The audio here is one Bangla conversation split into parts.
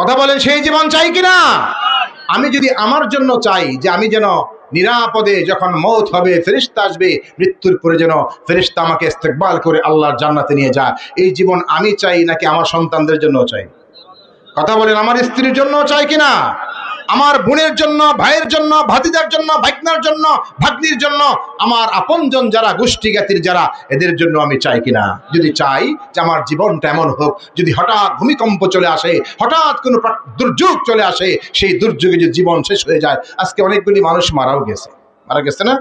কথা বলেন, সেই জীবন চাই কিনা? আমি যদি আমার জন্য চাই যে আমি যেন নিরাপদে যখন মৌত হবে, ফেরেশতা আসবে, মৃত্যুর পরে যেন ফেরেশতা আমাকে ইস্তেকবাল করে আল্লাহর জান্নাতে নিয়ে যায়, এই জীবন আমি চাই নাকি আমার সন্তানদের জন্য চাই? কথা বলেন, আমার স্ত্রীর জন্য চাই কিনা? আমার বোনের জন্য, ভাইয়ের জন্য, ভাতিজার জন্য, ভাগ্নার জন্য, ভাগ্নির জন্য, আমার আপনজন যারা, গোষ্ঠী জ্ঞাতির যারা, এদের জন্য আমি চাই কিনা? যদি চাই যে আমার জীবনটা এমন হোক, যদি হঠাৎ ভূমিকম্প চলে আসে, হঠাৎ কোনো দুর্যোগ চলে আসে, সেই দুর্যোগে যদি জীবন শেষ হয়ে যায়। আজকে অনেকগুলি মানুষ মারা গেছে না?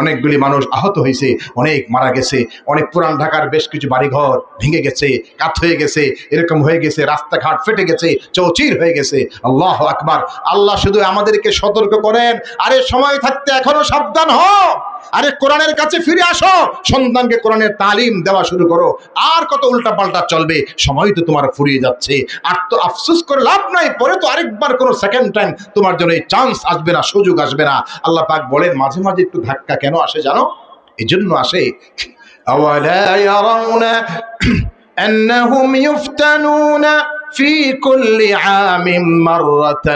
অনেকগুলি মানুষ আহত হয়েছে, অনেক মারা গেছে, অনেক পুরান ঢাকার বেশ কিছু বাড়িঘর ভেঙে গেছে, কাত হয়ে গেছে, এরকম হয়ে গেছে, রাস্তাঘাট ফেটে গেছে, চৌচির হয়ে গেছে। আল্লাহু আকবার। আল্লাহ শুধু আমাদেরকে সতর্ক করেন, আরে সময় থাকতে এখনো সাবধান হও, আরে কোরআনের কাছে ফিরে আসো, সন্তানকে কোরআনের তালিম দেওয়া শুরু করো। আর কত উল্টা পাল্টা চলবে, সময় তো তোমার ফুরিয়ে যাচ্ছে। আর তো আফসোস করে লাভ নাই, পরে তো আরেকবার কোনো সেকেন্ড টাইম তোমার জন্য এই চান্স আসবে না, সুযোগ আসবে না। আল্লাহ পাক বলেন মাঝে মাঝে একটু ধাক্কা কেন আসে জানো? এই জন্য আসে, আওয়ালা ইয়ারাউনা আন্নাহুম ইফতানুনা في كل عام مرة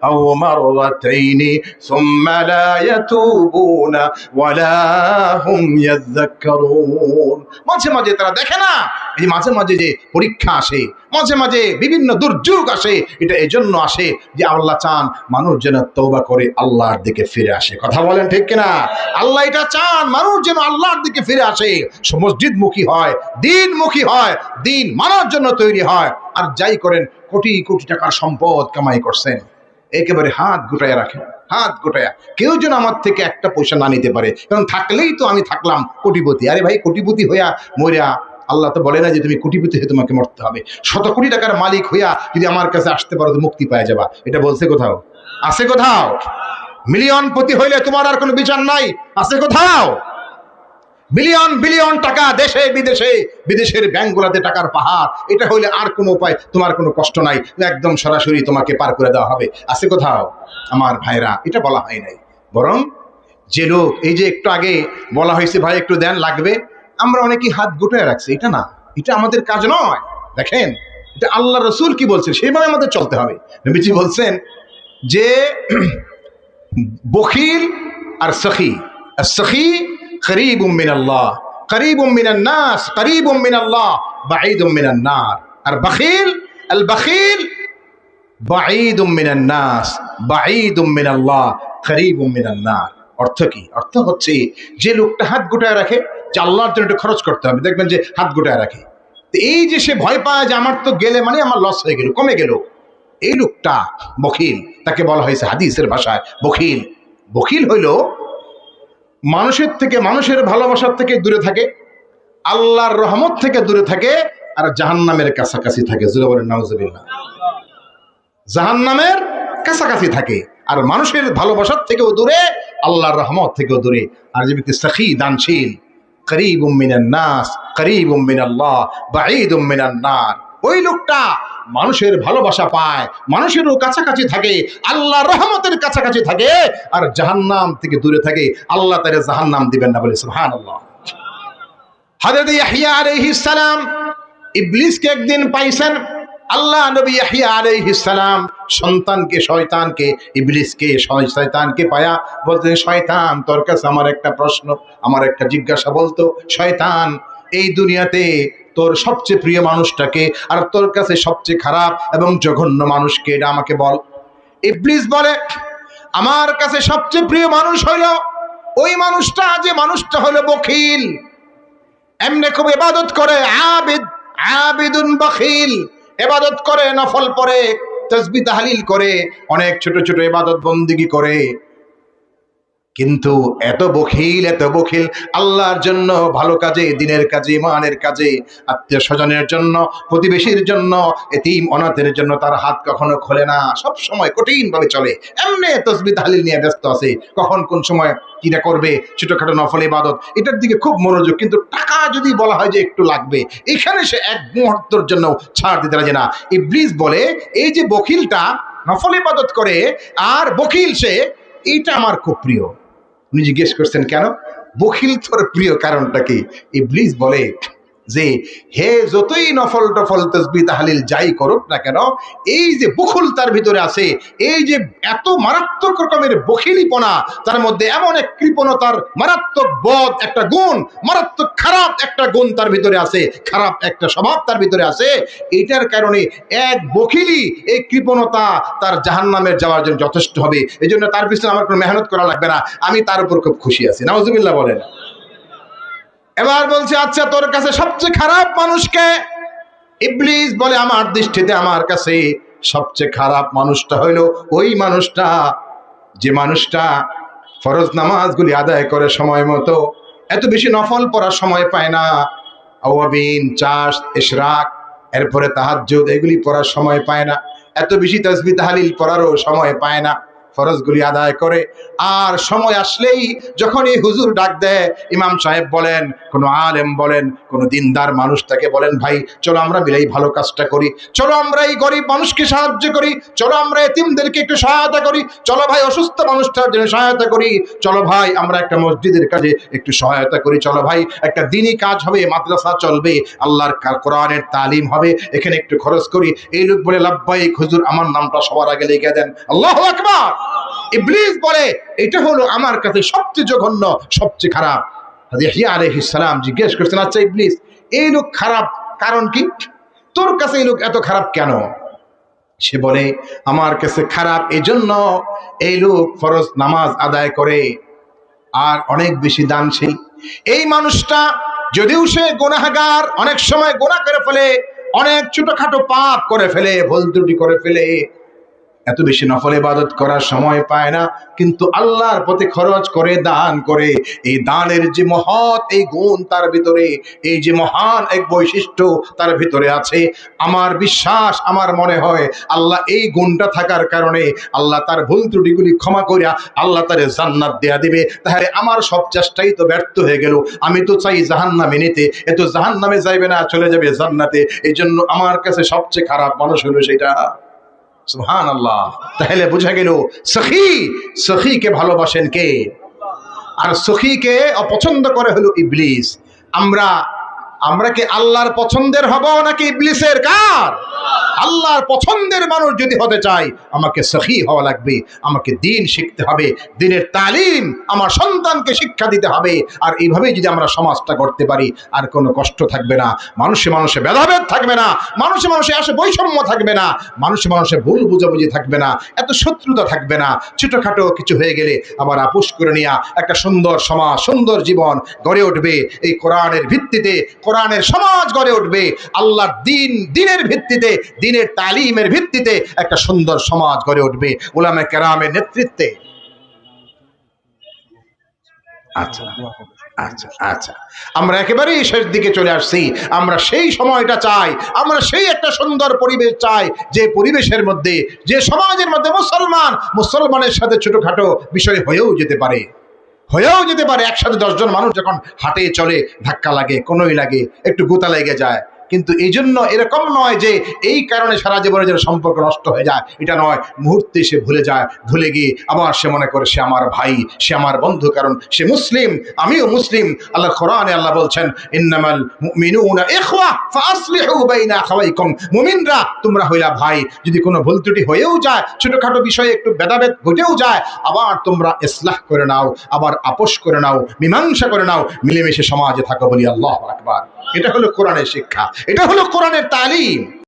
أو مرتين ثم لا يتوبون ولا هم يذكرون। মাঝে মাঝে তারা দেখে না, এই মাঝে মাঝে যে পরীক্ষা আসে, মাঝে মাঝে বিভিন্ন দুর্যোগ আসে, এটা এজন্য আসে যে আল্লাহ চান মানুষ যেন তওবা করে আল্লাহর দিকে ফিরে আসে। কথা বলেন ঠিক কিনা? আল্লাহ এটা চান মানুষ যেন আল্লাহর দিকে ফিরে আসে, মসজিদমুখী হয়, দিনমুখী হয়, দিন মানার জন্য তৈরি হয়। আর যাই করেন, কোটি কোটি টাকার সম্পদ কামাই করছেন, একেবারে হাত গুটায় রাখেন, হাত গুটায়া, কেউ যেন আমার থেকে একটা পয়সা না নিতে পারে, কারণ থাকলেই তো আমি থাকলাম কোটিপতি। আরে ভাই, কোটিপতি হইয়া মরিয়া আল্লাহ তো বলে না যে তুমি কোটিপতি হয়ে তোমাকে মরতে হবে। শত কোটি টাকার মালিক হইয়া যদি আমার কাছে আসতে পারো তো মুক্তি পাওয়া যাবা, এটা বলছে কোথাও? আছে কোথাও? মিলিয়ন পতি হইলে তোমার আর কোনো বিচার নাই, আছে কোথাও? বিলিয়ন বিলিয়ন টাকা দেশে বিদেশে, বিদেশের ব্যাংকগুলোতে টাকার পাহাড়, এটা হইলে আর কোনো উপায়, তোমার কোনো কষ্ট নাই, একদম সরাসরি তোমাকে পার করে দেওয়া হবে, আছে কোথাও? আমার ভাইরা, এটা বলা হয় নাই। বরং যে লোক, এই যে একটু আগে বলা হয়েছে ভাই একটু দেন লাগবে, আমরা অনেকেই হাত গুটায় রাখছি, এটা না, এটা আমাদের কাজ নয়। দেখেন, এটা আল্লাহ রসুল কি বলছেন, সেইভাবে আমাদের চলতে হবে। নবীজি বলছেন যে বখিল আর সখী, আর সখী قريب من الله قريب من الناس قريب من الله بعيد من النار। আর বখিল, আল বখিল بعيد من الناس بعيد من الله قريب من النار। অর্থ কি? অর্থ হচ্ছে যে লোকটা হাত গোটায় রাখে যে আল্লাহর জন্য একটু খরচ করতে হবে, দেখবেন যে হাত গোটায় রাখে, তো এই যে সে ভয় পায় যে আমার তো গেলে মানে আমার লস হয়ে গেল, কমে গেল, এই লোকটা বখিল। তাকে বলা হয়েছে হাদিসের ভাষায় বখিল। বখিল হইল মানুষের থেকে, মানুষের ভালোবাসার থেকে দূরে থাকে, আল্লাহর রহমত থেকে দূরে থাকে, আর জাহান্নামের কাছাকাছি থাকে। জোরে বলেন নাউজুবিল্লাহ। জাহান্নামের কাছাকাছি থাকে, আর মানুষের ভালোবাসার থেকেও দূরে, আল্লাহর রহমত থেকেও দূরে। আর যে ব্যক্তি সখী, দানশীল, করিবুম মিনান নাস করিবুম মিনাল্লাহ বাঈদুম মিনান নার, ওই লোকটা মানুষের ভালোবাসা পায়, মানুষেরও কাছাকাছি থাকে, আল্লাহর রহমতের কাছাকাছি থাকে, আর জাহান্নাম থেকে দূরে থাকে। আল্লাহ তারে জাহান্নাম দিবেন না, বলে সুবহানাল্লাহ। হযরত ইয়াহইয়া আলাইহিস সালাম ইবলিসকে একদিন পাইছেন। আল্লাহ নবী ইয়াহইয়া আলাইহিস সালাম সন্তানকে, শয়তানকে, ইবলিসকে, শয়তানকে পায়া বলতেন, শয়তান তোর কাছে আমার একটা প্রশ্ন, আমার একটা জিজ্ঞাসা, বলতো শয়তান, এই দুনিয়াতে তোর সবচেয়ে প্রিয় মানুষটাকে, আর তোর কাছে সবচেয়ে খারাপ এবং জঘন্য মানুষকে, এটা আমাকে বল। ইবলিস বলে, আমার কাছে সবচেয়ে প্রিয় মানুষ হইল ওই মানুষটা, যে মানুষটা হলো বখিল, এমনি খুব ইবাদত করে, আবিদ, আবিদুন বখিল, ইবাদত করে, নফল পড়ে, তাসবিহ তাহলিল করে, অনেক ছোট ছোট ইবাদত বন্দেগী করে, কিন্তু এত বখিল, এত বখিল, আল্লাহর জন্য, ভালো কাজে, দিনের কাজে, ইমানের কাজে, আত্মীয় স্বজনের জন্য, প্রতিবেশীর জন্য, এতিম অনাথের জন্য তার হাত কখনো খোলে না, সব সময় কঠিন ভাবে চলে, এমনি তাসবিহ তাহলিল নিয়ে ব্যস্ত আছে, কখন কোন সময় কিনা করবে ছোটখাটো নফল ইবাদত, এটার দিকে খুব মনোযোগ। কিন্তু টাকা যদি বলা হয় যে একটু লাগবে, এখানে সে এক মুহূর্তের জন্য ছাড় দিতে রাজি না। ইবলিস বলে, এই যে বখিলটা নফল ইবাদত করে আর বখিল সে, এইটা আমার খুব প্রিয়। উনি জিজ্ঞেস করছেন কেন? বখিল তোর প্রিয় কারণটা কি? ইবলিস বলে যে হে যতই নফল টফল তসবিহ তাহলিল যাই করুক না কেন, এই যে বুখুল তার ভিতরে আছে, এই যে এত মারাত্মক রকমের বখিলিপনা তার মধ্যে, এমন এক কৃপণতার মারাত্মক বদ একটা গুণ, মারাত্মক খারাপ একটা গুণ তার ভিতরে আছে, খারাপ একটা স্বভাব তার ভিতরে আছে, এইটার কারণে এক বখিলি এই কৃপণতা তার জাহান্নামে যাওয়ার জন্য যথেষ্ট হবে। এই জন্য তার পিছনে আমার কোনো মেহনত করা লাগবে না, আমি তার উপর খুব খুশি আছি। নাউজুবিল্লাহ বলেন। এবার বলছে আচ্ছা তোর কাছে সবচেয়ে খারাপ মানুষকে? ইবলিস বলে আমার দৃষ্টিতে আমার কাছে সবচেয়ে খারাপ মানুষটা হইলো ওই মানুষটা যে মানুষটা ফরজ নামাজগুলি আদায় করে সময় মতো, এত বেশি নফল পড়ার সময় পায় না, আওয়াবিন, চাষ, ইশরাক, এরপরে তাহাজ্জুদ এগুলি পড়ার সময় পায় না, এত বেশি তাসবিহ তাহলিল পড়ারও সময় পায় না, ফরজগুলি আদায় করে। আর সময় আসলেই যখনই হুজুর ডাক দেয়, ইমাম সাহেব বলেন, কোনো আলেম বলেন, কোনো দিনদার মানুষ তাকে বলেন, ভাই চলো আমরা মিলে এই ভালো কাজটা করি, চলো আমরা এই গরিব মানুষকে সাহায্য করি, চলো আমরা এতিমদেরকে একটু সহায়তা করি, চলো ভাই অসুস্থ মানুষটার জন্য সহায়তা করি, চলো ভাই আমরা একটা মসজিদের কাজে একটু সহায়তা করি, চলো ভাই একটা দিনই কাজ হবে, মাদ্রাসা চলবে, আল্লাহর কোরআনের তালিম হবে, এখানে একটু খরচ করি। এই লোক বলে লাব্বাইক হুজুর, আমার নামটা সবার আগে লিখে দেন। আল্লাহু আকবার। ইবলিস বলে এটা হলো আমার কাছে সবচেয়ে জঘন্য, সবচেয়ে খারাপ। ইয়াহইয়া আলাইহিস সালাম জিজ্ঞেস করছেন, আচ্ছা ইবলিস এই লোক খারাপ কারণ কি? তোর কাছে এই লোক এত খারাপ কেন? সে বলে আমার কাছে খারাপ এই জন্য, এই লোক ফরজ নামাজ আদায় করে আর অনেক বেশি দানশীল। এই মানুষটা যদিও সে গুনাহগার, অনেক সময় গুনাহ করে ফেলে, অনেক ছোটখাটো পাপ করে ফেলে, ভুল ত্রুটি করে ফেলে, এত বেশি নফল ইবাদত করার সময় পায় না, কিন্তু আল্লাহর পথে খরচ করে, দান করে। এই দানের যে মহৎ এই গুণ তার ভিতরে, এই যে মহান এক বৈশিষ্ট্য তার ভিতরে আছে, আমার বিশ্বাস, আমার মনে হয় আল্লাহ এই গুণটা থাকার কারণে আল্লাহ তার ভুল ত্রুটিগুলি ক্ষমা করিয়া আল্লাহ তার জান্নাত দেয়া দিবে। তাহলে আমার সব চেষ্টাই তো ব্যর্থ হয়ে গেল, আমি তো চাই জাহান্নামে নিতে, এ তো জাহান্নামে যাইবে না, চলে যাবে জান্নাতে। এই জন্য আমার কাছে সবচেয়ে খারাপ মানুষ হলো সেটা। সুবহানাল্লাহ। তাহলে বোঝা গেল সখীকে ভালোবাসেন কে? আর সখীকে অপছন্দ করে হলো ইবলিস। আমরা কি আল্লাহর পছন্দের হব নাকি ইবলিসের? কার? আল্লাহর পছন্দের মানুষ যদি হতে চাই, আমাকে সখী হওয়া লাগবে, আমাকে দিন শিখতে হবে, দিনের তালিম আমার সন্তানকে শিক্ষা দিতে হবে। আর এইভাবেই যদি আমরা সমাজটা করতে পারি, আর কোনো কষ্ট থাকবে না, মানুষে মানুষে ভেদাভেদ থাকবে না, মানুষে মানুষে আসে বৈষম্য থাকবে না, মানুষে মানুষে ভুল বুঝাবুঝি থাকবে না, এত শত্রুতা থাকবে না, ছোটখাটো কিছু হয়ে গেলে আবার আপোষ করে নিয়ে একটা সুন্দর সমাজ, সুন্দর জীবন গড়ে উঠবে। এই কোরআনের ভিত্তিতে কোরআনের সমাজ গড়ে উঠবে, আল্লাহর দিনের ভিত্তিতে, দিনের তালিমের ভিত্তিতে একটা সুন্দর সমাজ গড়ে উঠবে উলামায়ে কেরামের নেতৃত্বে। আচ্ছা আচ্ছা আচ্ছা, আমরা একেবারেই শেষ দিকে চলে আসছি। আমরা সেই সময়টা চাই, আমরা সেই একটা সুন্দর পরিবেশ চাই, যে পরিবেশের মধ্যে, যে সমাজের মধ্যে মুসলমানের সাথে ছোটখাটো বিষয় হয়েও যেতে পারে, একসাথে 10 জন মানুষ যখন হাঁটে চলে, ধাক্কা লাগে, কোনোই লাগে, একটু গোতা লেগে যায়, কিন্তু এই জন্য এরকম নয় যে এই কারণে সারা জীবনের জন্য সম্পর্ক নষ্ট হয়ে যায়, এটা নয়। মুহূর্তে সে ভুলে যায়, ভুলে গিয়ে আবার সে মনে করে সে আমার ভাই, সে আমার বন্ধু, কারণ সে মুসলিম, আমিও মুসলিম। আল্লাহ কোরআনে আল্লাহ বলছেন, ইন্নামাল মুমিনুনা ইখওয়া ফাসলিহু বাইনা আখাওয়াইকুম, মুমিনরা তোমরা হইলা ভাই। যদি কোনো ভুল ত্রুটি হয়েও যায়, ছোটখাটো বিষয়ে একটু ভেদাভেদ ঘটেও যায়, আবার তোমরা ইসলাহ করে নাও, আবার আপোষ করে নাও, মীমাংসা করে নাও, মিলেমিশে সমাজে থাকো বলি। আল্লাহু আকবার। এটা হলো কোরআনের শিক্ষা, এটা হলো কোরআনের তালিম।